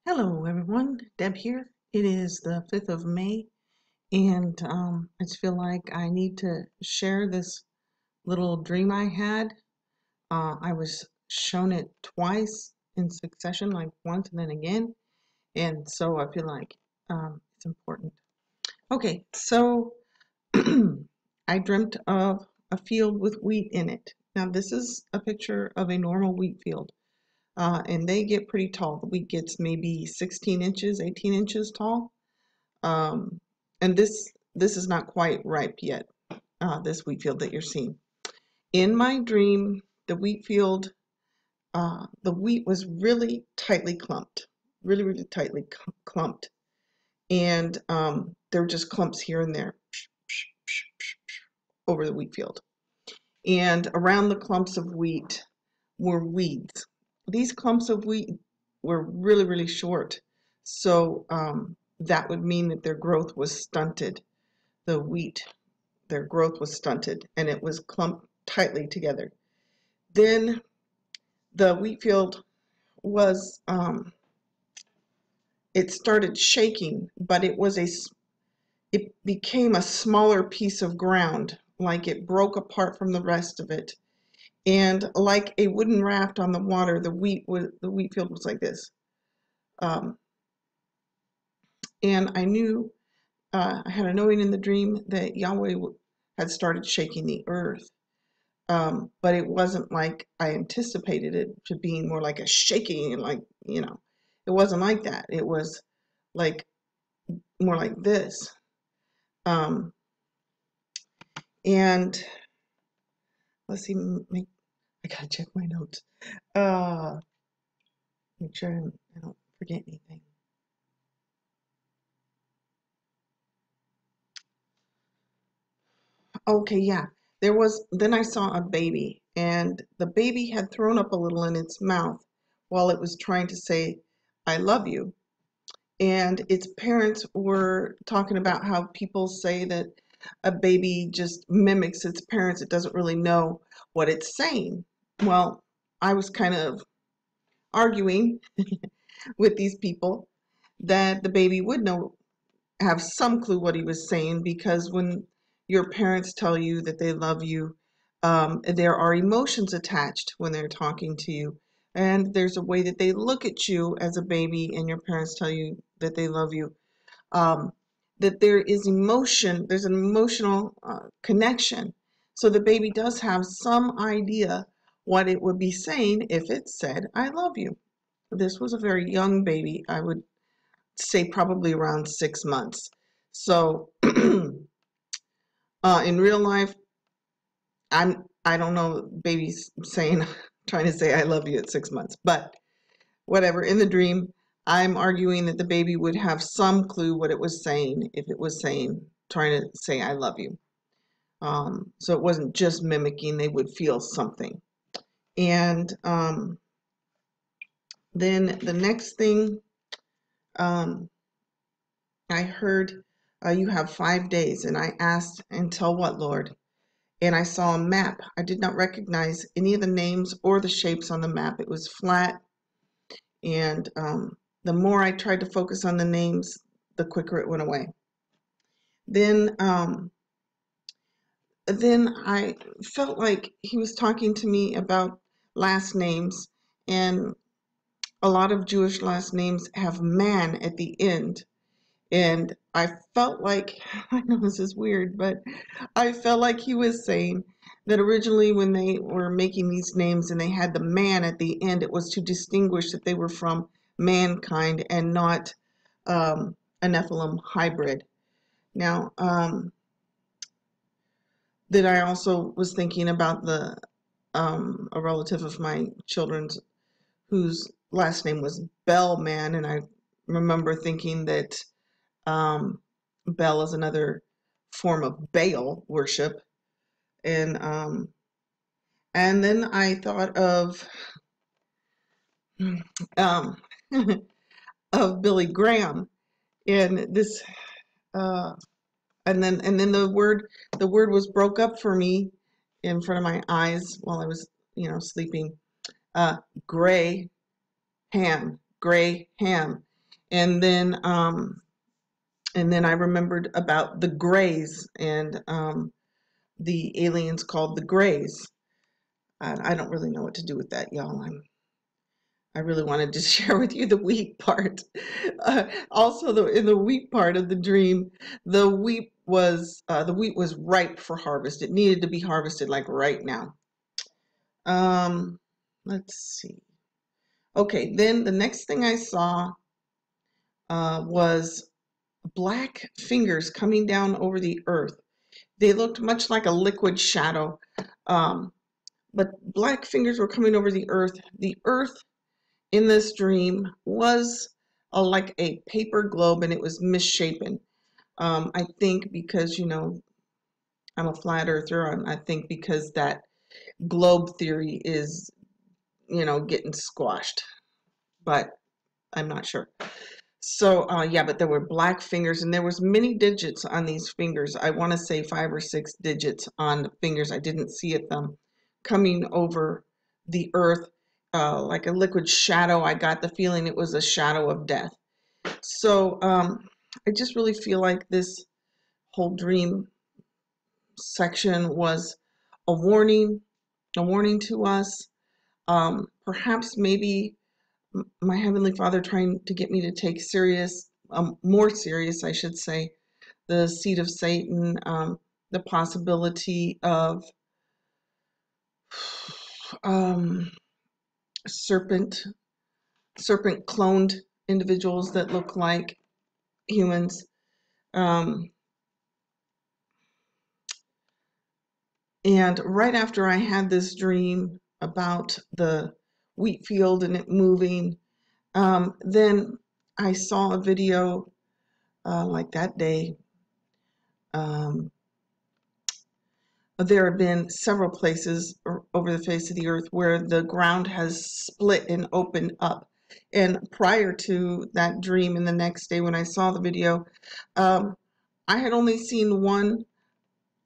Hello everyone, Deb here. It is the 5th of May and I just feel like I need to share this little dream I had. I was shown it twice in succession, like once and then again, and so I feel like it's important. Okay, so I dreamt of a field with wheat in it. Now this is a picture of a normal wheat field. And they get pretty tall. The wheat gets maybe 16 inches, 18 inches tall. Um, and this is not quite ripe yet, this wheat field that you're seeing. In my dream, the wheat field, the wheat was really tightly clumped, really tightly clumped. And there were just clumps here and there over the wheat field. And around the clumps of wheat were weeds. These clumps of wheat were really short. So that would mean that their growth was stunted. The wheat, their growth was stunted and it was clumped tightly together. Then the wheat field was, it started shaking, but it became a smaller piece of ground, like it broke apart from the rest of it. And like a wooden raft on the water, the wheat field was like this. And I knew, I had a knowing in the dream that Yahweh had started shaking the earth. But it wasn't like I anticipated it to being more like a shaking, and like, it wasn't like that. It was like more like this. And let's see, I gotta check my notes. Make sure I don't forget anything. Okay, yeah. Then I saw a baby, and the baby had thrown up a little in its mouth while it was trying to say, I love you. And its parents were talking about how people say that a baby just mimics its parents. It doesn't really know what it's saying. Well, I was kind of arguing with these people that the baby would have some clue what he was saying, because when your parents tell you that they love you, there are emotions attached when they're talking to you. And there's a way that they look at you as a baby and your parents tell you that they love you. That there is emotion, there's an emotional connection. So the baby does have some idea what it would be saying if it said, I love you. This was a very young baby. I would say probably around 6 months. So in real life, I don't know babies saying, trying to say I love you at 6 months, but whatever. In the dream, I'm arguing that the baby would have some clue what it was saying if it was trying to say I love you. So it wasn't just mimicking, they would feel something. And then the next thing, I heard, you have 5 days, and I asked, until what, Lord? And I saw a map. I did not recognize any of the names or the shapes on the map. It was flat, and the more I tried to focus on the names, the quicker it went away. Then I felt like he was talking to me about last names, and a lot of Jewish last names have man at the end. And I felt like, I know this is weird, but I felt like he was saying that originally when they were making these names and they had the man at the end, it was to distinguish that they were from mankind and not a Nephilim hybrid. Now, then I also was thinking about a relative of my children's whose last name was Bellman, and I remember thinking that Bel is another form of Baal worship, and then I thought of um, of Billy Graham, and this, and then the word was broke up for me in front of my eyes while I was sleeping. Gray ham, And then I remembered about the Greys and the aliens called the Greys. I don't really know what to do with that, y'all. I really wanted to share with you the wheat part. Also, in the wheat part of the dream, the wheat was ripe for harvest. It needed to be harvested like right now. Let's see. Okay, then the next thing I saw was black fingers coming down over the earth. They looked much like a liquid shadow, but black fingers were coming over the earth. The earth in this dream was like a paper globe, and it was misshapen. I think because, I'm a flat earther, I think because that globe theory is, getting squashed, but I'm not sure. So, yeah, but there were black fingers, and there was many digits on these fingers. I want to say 5 or 6 digits on the fingers. I didn't see it them coming over the earth like a liquid shadow. I got the feeling it was a shadow of death. So, I just really feel like this whole dream section was a warning, to us. Perhaps maybe my Heavenly Father trying to get me to take more serious, I should say, the seed of Satan, the possibility of um, serpent cloned individuals that look like humans. And right after I had this dream about the wheat field and it moving, then I saw a video like that day. There have been several places over the face of the earth where the ground has split and opened up. And prior to that dream, and the next day when I saw the video, I had only seen one.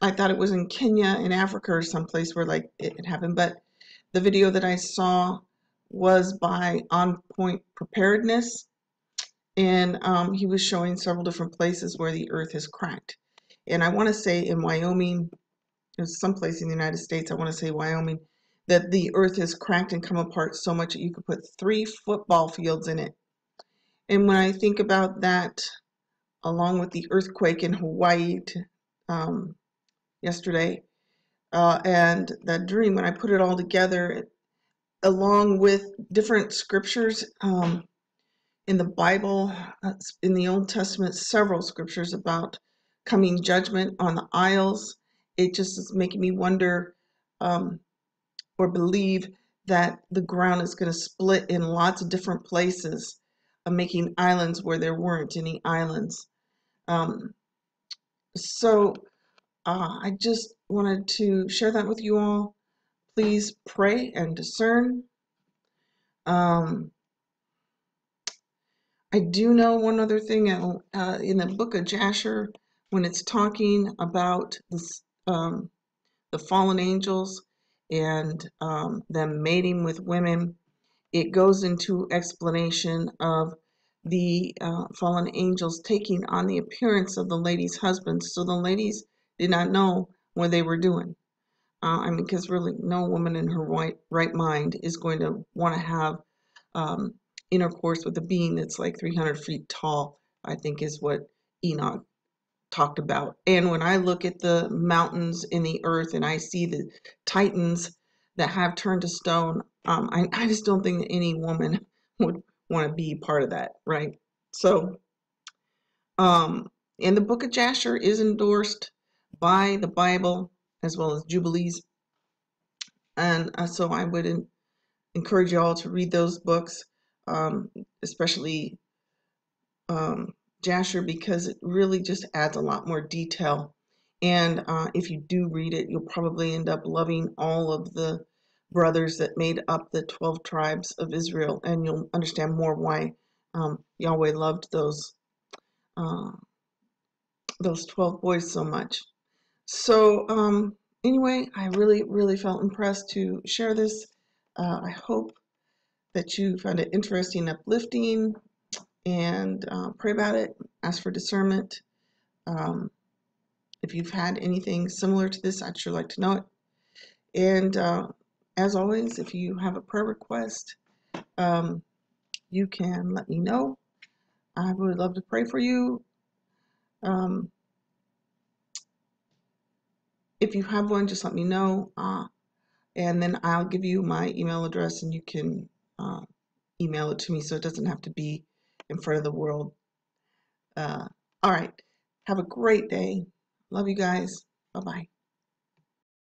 I thought it was in Kenya, in Africa, or someplace where like it happened. But the video that I saw was by On Point Preparedness, and he was showing several different places where the earth has cracked. And I want to say in Wyoming, there's someplace in the United States, I want to say Wyoming, that the earth has cracked and come apart so much that you could put 3 football fields in it. And when I think about that, along with the earthquake in Hawaii yesterday, and that dream, when I put it all together, along with different scriptures in the Bible, in the Old Testament, several scriptures about coming judgment on the isles, it just is making me wonder or believe that the ground is going to split in lots of different places, making islands where there weren't any islands. So I just wanted to share that with you all. Please pray and discern. I do know one other thing in the book of Jasher, when it's talking about this, the fallen angels and them mating with women, it goes into explanation of the fallen angels taking on the appearance of the ladies' husbands. So the ladies did not know what they were doing. Because really no woman in her right mind is going to want to have intercourse with a being that's like 300 feet tall, I think is what Enoch talked about. And when I look at the mountains in the earth and I see the titans that have turned to stone, I just don't think that any woman would want to be part of that, right? So, and the book of Jasher is endorsed by the Bible as well as Jubilees. And so I would encourage you all to read those books, especially Jasher, because it really just adds a lot more detail. And if you do read it, you'll probably end up loving all of the brothers that made up the 12 tribes of Israel, and you'll understand more why Yahweh loved those 12 boys so much. So anyway, I really, really felt impressed to share this. I hope that you found it interesting, uplifting, and pray about it. Ask for discernment. Um, if you've had anything similar to this, I'd sure like to know it. And as always, if you have a prayer request, um, you can let me know. I would love to pray for you. Um, if you have one, just let me know. And then I'll give you my email address and you can uh, email it to me so it doesn't have to be in front of the world. All right. Have a great day. Love you guys. Bye-bye.